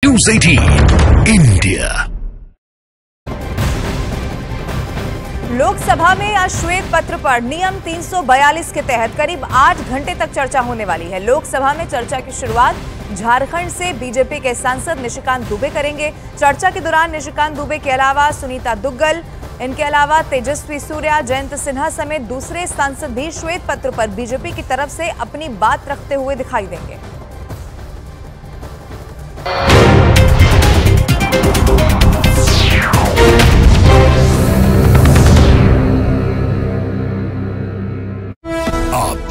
News 18 India. Lok Sabha में आज श्वेत पत्र पर नियम 342 के तहत करीब 8 घंटे तक चर्चा होने वाली है। लोकसभा में चर्चा की शुरुआत झारखंड से बीजेपी के सांसद निशिकांत दुबे करेंगे। चर्चा के दौरान निशिकांत दुबे के अलावा सुनीता दुग्गल, इनके अलावा तेजस्वी सूर्या, जयंत सिन्हा समेत दूसरे सांसद भी श्वेत पत्र पर बीजेपी की तरफ से अपनी बात रखते हुए दिखाई देंगे।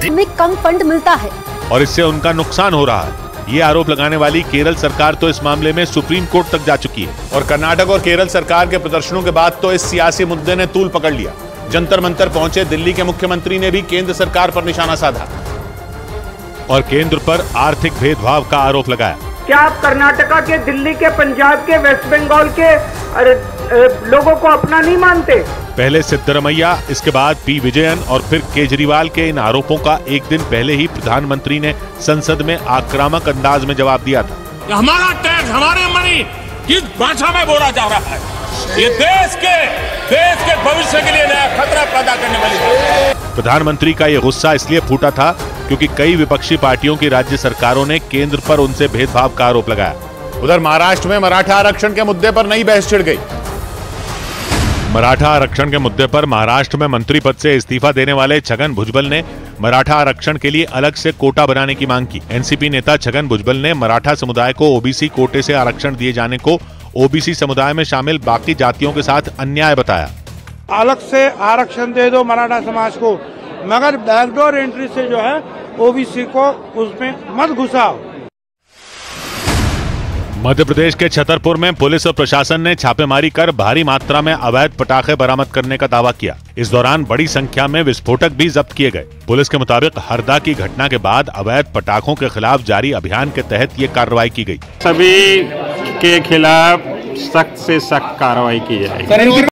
में कम फंड मिलता है और इससे उनका नुकसान हो रहा है। ये आरोप लगाने वाली केरल सरकार तो इस मामले में सुप्रीम कोर्ट तक जा चुकी है और कर्नाटक और केरल सरकार के प्रदर्शनों के बाद तो इस सियासी मुद्दे ने तूल पकड़ लिया। जंतर मंतर पहुंचे दिल्ली के मुख्यमंत्री ने भी केंद्र सरकार पर निशाना साधा और केंद्र पर आर्थिक भेदभाव का आरोप लगाया। क्या आप कर्नाटका के, दिल्ली के, पंजाब के, वेस्ट बंगाल के लोगों को अपना नहीं मानते? पहले सिद्धरमैया, इसके बाद पी विजयन और फिर केजरीवाल के इन आरोपों का एक दिन पहले ही प्रधानमंत्री ने संसद में आक्रामक अंदाज में जवाब दिया था। हमारा टैक्स, हमारे मनी किस भाषा में बोला जा रहा है? ये देश के भविष्य के लिए नया खतरा पैदा करने वाली है। प्रधानमंत्री का ये गुस्सा इसलिए फूटा था क्योंकि कई विपक्षी पार्टियों की राज्य सरकारों ने केंद्र पर उनसे भेदभाव का आरोप लगाया। उधर महाराष्ट्र में मराठा आरक्षण के मुद्दे पर नई बहस छिड़ गई। मराठा आरक्षण के मुद्दे पर महाराष्ट्र में मंत्री पद से इस्तीफा देने वाले छगन भुजबल ने मराठा आरक्षण के लिए अलग से कोटा बनाने की मांग की। एनसीपी नेता छगन भुजबल ने मराठा समुदाय को ओबीसी कोटे से आरक्षण दिए जाने को ओबीसी समुदाय में शामिल बाकी जातियों के साथ अन्याय बताया। अलग से आरक्षण दे दो मराठा समाज को, मगर बैकडोर एंट्री से जो है ओबीसी को उसमें मत घुसाओ। मध्य प्रदेश के छतरपुर में पुलिस और प्रशासन ने छापेमारी कर भारी मात्रा में अवैध पटाखे बरामद करने का दावा किया। इस दौरान बड़ी संख्या में विस्फोटक भी जब्त किए गए। पुलिस के मुताबिक हरदा की घटना के बाद अवैध पटाखों के खिलाफ जारी अभियान के तहत ये कार्रवाई की गई। सभी के खिलाफ सख्त से सख्त कार्रवाई की जाएगी।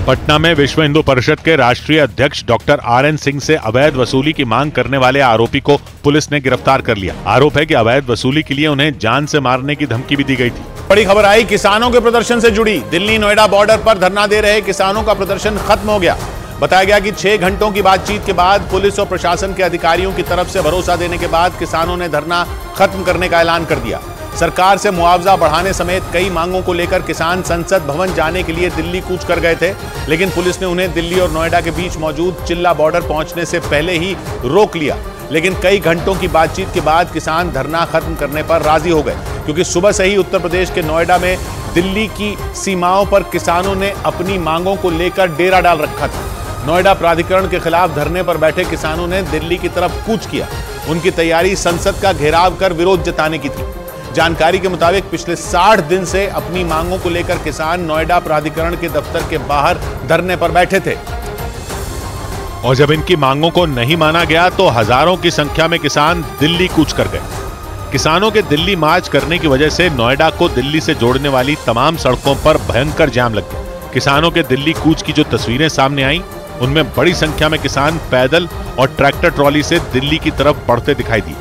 पटना में विश्व हिंदू परिषद के राष्ट्रीय अध्यक्ष डॉक्टर RN सिंह से अवैध वसूली की मांग करने वाले आरोपी को पुलिस ने गिरफ्तार कर लिया। आरोप है कि अवैध वसूली के लिए उन्हें जान से मारने की धमकी भी दी गई थी। बड़ी खबर आई किसानों के प्रदर्शन से जुड़ी। दिल्ली नोएडा बॉर्डर पर धरना दे रहे किसानों का प्रदर्शन खत्म हो गया। बताया गया कि 6 घंटों की बातचीत के बाद पुलिस और प्रशासन के अधिकारियों की तरफ से भरोसा देने के बाद किसानों ने धरना खत्म करने का ऐलान कर दिया। सरकार से मुआवजा बढ़ाने समेत कई मांगों को लेकर किसान संसद भवन जाने के लिए दिल्ली कूच कर गए थे, लेकिन पुलिस ने उन्हें दिल्ली और नोएडा के बीच मौजूद चिल्ला बॉर्डर पहुंचने से पहले ही रोक लिया। लेकिन कई घंटों की बातचीत के बाद किसान धरना खत्म करने पर राजी हो गए, क्योंकि सुबह से ही उत्तर प्रदेश के नोएडा में दिल्ली की सीमाओं पर किसानों ने अपनी मांगों को लेकर डेरा डाल रखा था। नोएडा प्राधिकरण के खिलाफ धरने पर बैठे किसानों ने दिल्ली की तरफ कूच किया। उनकी तैयारी संसद का घेराव कर विरोध जताने की थी। जानकारी के मुताबिक पिछले 60 दिन से अपनी मांगों को लेकर किसान नोएडा प्राधिकरण के दफ्तर के बाहर धरने पर बैठे थे और जब इनकी मांगों को नहीं माना गया तो हजारों की संख्या में किसान दिल्ली कूच कर गए। किसानों के दिल्ली मार्च करने की वजह से नोएडा को दिल्ली से जोड़ने वाली तमाम सड़कों पर भयंकर जाम लग गया। किसानों के दिल्ली कूच की जो तस्वीरें सामने आई, उनमें बड़ी संख्या में किसान पैदल और ट्रैक्टर ट्रॉली से दिल्ली की तरफ बढ़ते दिखाई दिए।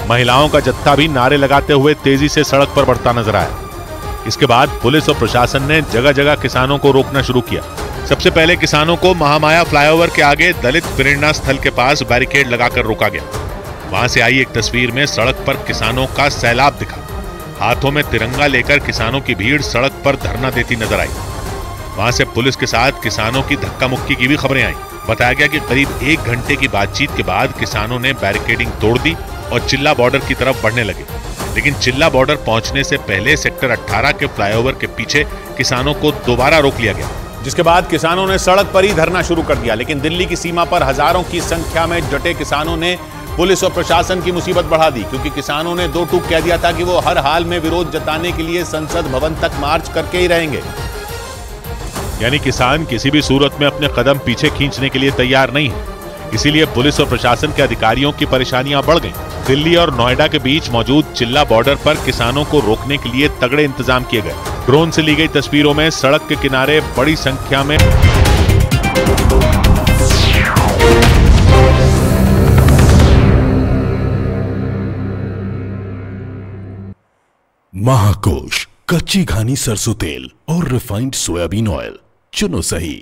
महिलाओं का जत्था भी नारे लगाते हुए तेजी से सड़क पर बढ़ता नजर आया। इसके बाद पुलिस और प्रशासन ने जगह जगह किसानों को रोकना शुरू किया। सबसे पहले किसानों को महामाया फ्लाईओवर के आगे दलित प्रेरणा स्थल के पास बैरिकेड लगाकर रोका गया। वहां से आई एक तस्वीर में सड़क पर किसानों का सैलाब दिखा। हाथों में तिरंगा लेकर किसानों की भीड़ सड़क पर धरना देती नजर आई। वहां से पुलिस के साथ किसानों की धक्का मुक्की की भी खबरें आई। बताया गया कि करीब 1 घंटे की बातचीत के बाद किसानों ने बैरिकेडिंग तोड़ दी और चिल्ला बॉर्डर की तरफ बढ़ने लगे। लेकिन चिल्ला बॉर्डर पहुंचने से पहले सेक्टर 18 के फ्लाईओवर के पीछे किसानों को दोबारा रोक लिया गया, जिसके बाद किसानों ने सड़क पर ही धरना शुरू कर दिया। लेकिन दिल्ली की सीमा पर हजारों की संख्या में डटे किसानों ने पुलिस और प्रशासन की मुसीबत बढ़ा दी, क्योंकि किसानों ने 2 टूक कह दिया था कि वो हर हाल में विरोध जताने के लिए संसद भवन तक मार्च करके ही रहेंगे। यानी किसान किसी भी सूरत में अपने कदम पीछे खींचने के लिए तैयार नहीं है। इसीलिए पुलिस और प्रशासन के अधिकारियों की परेशानियां बढ़ गईं। दिल्ली और नोएडा के बीच मौजूद चिल्ला बॉर्डर पर किसानों को रोकने के लिए तगड़े इंतजाम किए गए। ड्रोन से ली गई तस्वीरों में सड़क के किनारे बड़ी संख्या में महाकोश कच्ची घानी सरसों तेल और रिफाइंड सोयाबीन ऑयल चुनो सही।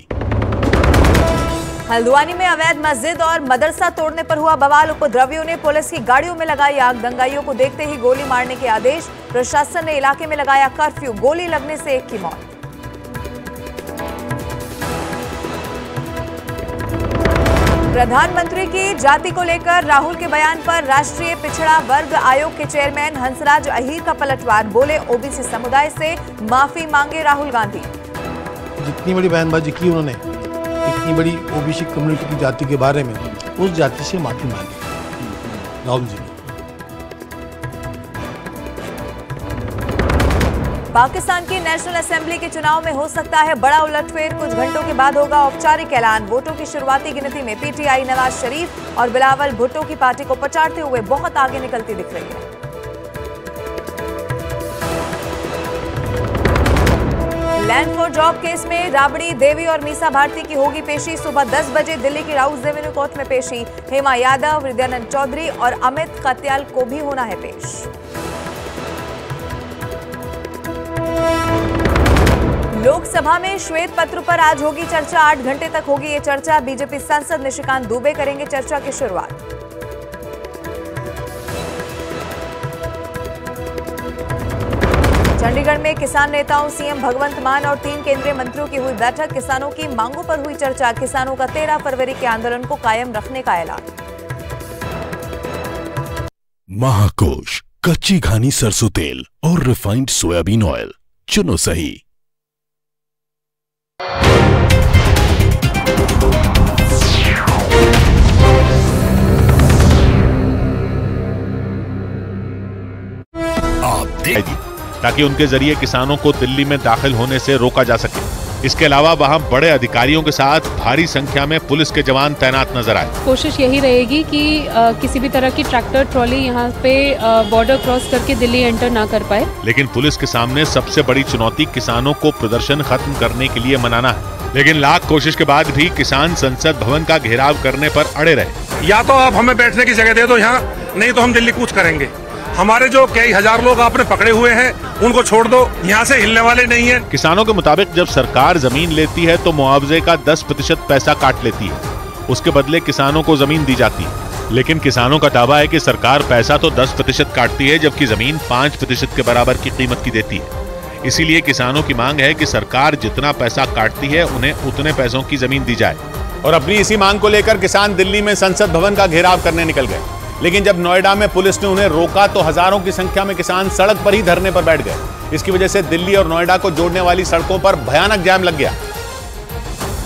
हल्द्वानी में अवैध मस्जिद और मदरसा तोड़ने पर हुआ बवाल। उपद्रवियों ने पुलिस की गाड़ियों में लगाई आग। दंगाइयों को देखते ही गोली मारने के आदेश। प्रशासन ने इलाके में लगाया कर्फ्यू। गोली लगने से एक की मौत। प्रधानमंत्री की जाति को लेकर राहुल के बयान पर राष्ट्रीय पिछड़ा वर्ग आयोग के चेयरमैन हंसराज अहीर का पलटवार। बोले ओबीसी समुदाय से माफी मांगे राहुल गांधी। जितनी बड़ी बयानबाजी की उन्होंने, इतनी बड़ी ओबीसी कम्युनिटी की जाति के बारे में, उस जाति से माफी मांगी राहुल जी ने। पाकिस्तान की नेशनल असेंबली के चुनाव में हो सकता है बड़ा उलटफेर। कुछ घंटों के बाद होगा औपचारिक ऐलान। वोटों की शुरुआती गिनती में पीटीआई नवाज शरीफ और बिलावल भुट्टो की पार्टी को पछाड़ते हुए बहुत आगे निकलती दिख रही है। लैंड फॉर जॉब केस में राबड़ी देवी और मीसा भारती की होगी पेशी। सुबह 10 बजे दिल्ली की राउस रेवेन्यू कोर्ट में पेशी। हेमा यादव, विद्यानंद चौधरी और अमित कत्याल को भी होना है पेश। लोकसभा में श्वेत पत्र पर आज होगी चर्चा। 8 घंटे तक होगी ये चर्चा। बीजेपी सांसद निशिकांत दुबे करेंगे चर्चा की शुरुआत। चंडीगढ़ में किसान नेताओं, सीएम भगवंत मान और 3 केंद्रीय मंत्रियों की हुई बैठक। किसानों की मांगों पर हुई चर्चा। किसानों का 13 फरवरी के आंदोलन को कायम रखने का ऐलान। महाकोश कच्ची घानी सरसों तेल और रिफाइंड सोयाबीन ऑयल चुनो सही। ताकि उनके जरिए किसानों को दिल्ली में दाखिल होने से रोका जा सके। इसके अलावा वहां बड़े अधिकारियों के साथ भारी संख्या में पुलिस के जवान तैनात नजर आए। कोशिश यही रहेगी कि किसी भी तरह की ट्रैक्टर ट्रॉली यहाँ पे बॉर्डर क्रॉस करके दिल्ली एंटर ना कर पाए। लेकिन पुलिस के सामने सबसे बड़ी चुनौती किसानों को प्रदर्शन खत्म करने के लिए मनाना है। लेकिन लाख कोशिश के बाद भी किसान संसद भवन का घेराव करने पर अड़े रहे। या तो आप हमें बैठने की जगह दे दो यहाँ, नहीं तो हम दिल्ली कूच करेंगे। हमारे जो कई हजार लोग आपने पकड़े हुए हैं उनको छोड़ दो, यहाँ से हिलने वाले नहीं है। किसानों के मुताबिक जब सरकार जमीन लेती है तो मुआवजे का 10% पैसा काट लेती है। उसके बदले किसानों को जमीन दी जाती है। लेकिन किसानों का दावा है कि सरकार पैसा तो 10% काटती है जबकि जमीन 5% के बराबर की कीमत की देती है। इसीलिए किसानों की मांग है कि सरकार जितना पैसा काटती है उन्हें उतने पैसों की जमीन दी जाए। और अपनी इसी मांग को लेकर किसान दिल्ली में संसद भवन का घेराव करने निकल गए। लेकिन जब नोएडा में पुलिस ने उन्हें रोका तो हजारों की संख्या में किसान सड़क पर ही धरने पर बैठ गए। इसकी वजह से दिल्ली और नोएडा को जोड़ने वाली सड़कों पर भयानक जाम लग गया।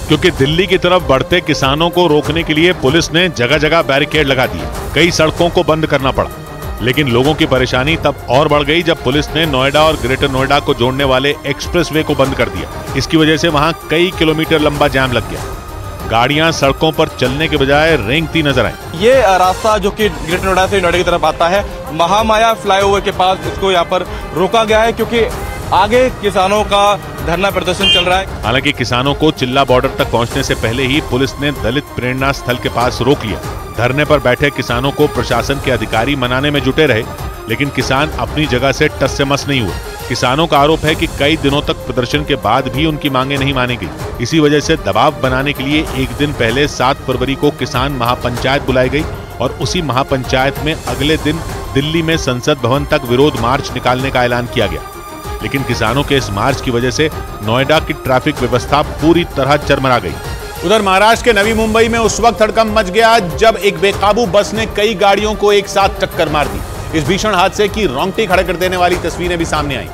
क्योंकि दिल्ली की तरफ बढ़ते किसानों को रोकने के लिए पुलिस ने जगह जगह बैरिकेड लगा दिए। कई सड़कों को बंद करना पड़ा। लेकिन लोगों की परेशानी तब और बढ़ गई जब पुलिस ने नोएडा और ग्रेटर नोएडा को जोड़ने वाले एक्सप्रेसवे को बंद कर दिया। इसकी वजह से वहां कई किलोमीटर लंबा जाम लग गया। गाड़ियां सड़कों पर चलने के बजाय रेंगती नजर आई। ये रास्ता जो कि ग्रेटर नोएडा से नोएडा की तरफ आता है, महामाया फ्लाईओवर के पास इसको यहाँ पर रोका गया है क्योंकि आगे किसानों का धरना प्रदर्शन चल रहा है। हालांकि किसानों को चिल्ला बॉर्डर तक पहुंचने से पहले ही पुलिस ने दलित प्रेरणा स्थल के पास रोक लिया। धरने पर बैठे किसानों को प्रशासन के अधिकारी मनाने में जुटे रहे, लेकिन किसान अपनी जगह से टस से मस नहीं हुए। किसानों का आरोप है कि कई दिनों तक प्रदर्शन के बाद भी उनकी मांगे नहीं मानी गई। इसी वजह से दबाव बनाने के लिए एक दिन पहले 7 फरवरी को किसान महापंचायत बुलाई गई और उसी महापंचायत में अगले दिन दिल्ली में संसद भवन तक विरोध मार्च निकालने का ऐलान किया गया। लेकिन किसानों के इस मार्च की वजह से नोएडा की ट्रैफिक व्यवस्था पूरी तरह चरमरा गई। उधर महाराष्ट्र के नवी मुंबई में उस वक्त हड़कंप मच गया जब एक बेकाबू बस ने कई गाड़ियों को एक साथ टक्कर मार दी। इस भीषण हादसे की रोंगटे खड़े कर देने वाली तस्वीरें भी सामने आई।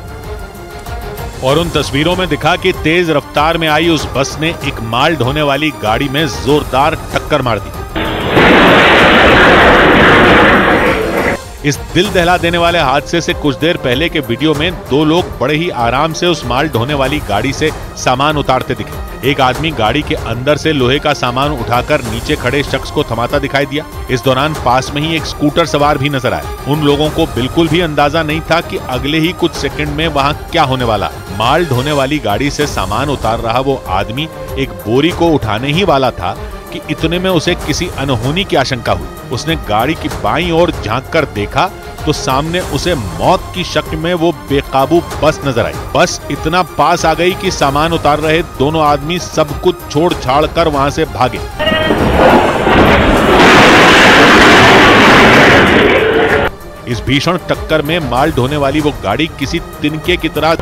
और उन तस्वीरों में दिखा कि तेज रफ्तार में आई उस बस ने एक माल ढोने वाली गाड़ी में जोरदार टक्कर मार दी। इस दिल दहला देने वाले हादसे से कुछ देर पहले के वीडियो में 2 लोग बड़े ही आराम से उस माल ढोने वाली गाड़ी से सामान उतारते दिखे। एक आदमी गाड़ी के अंदर से लोहे का सामान उठाकर नीचे खड़े शख्स को थमाता दिखाई दिया। इस दौरान पास में ही एक स्कूटर सवार भी नजर आया। उन लोगों को बिल्कुल भी अंदाजा नहीं था कि अगले ही कुछ सेकंड में वहां क्या होने वाला। माल ढोने वाली गाड़ी से सामान उतार रहा वो आदमी एक बोरी को उठाने ही वाला था कि इतने में उसे किसी अनहोनी की आशंका हुई। उसने गाड़ी की बाईं ओर झांककर देखा तो सामने उसे मौत की शक्ल में वो बेकाबू बस नजर आई। बस इतना पास आ गई कि सामान उतार रहे दोनों आदमी सब कुछ छोड़ छाड़ कर वहां से भागे। इस भीषण टक्कर में माल ढोने वाली वो गाड़ी किसी तिनके की तरह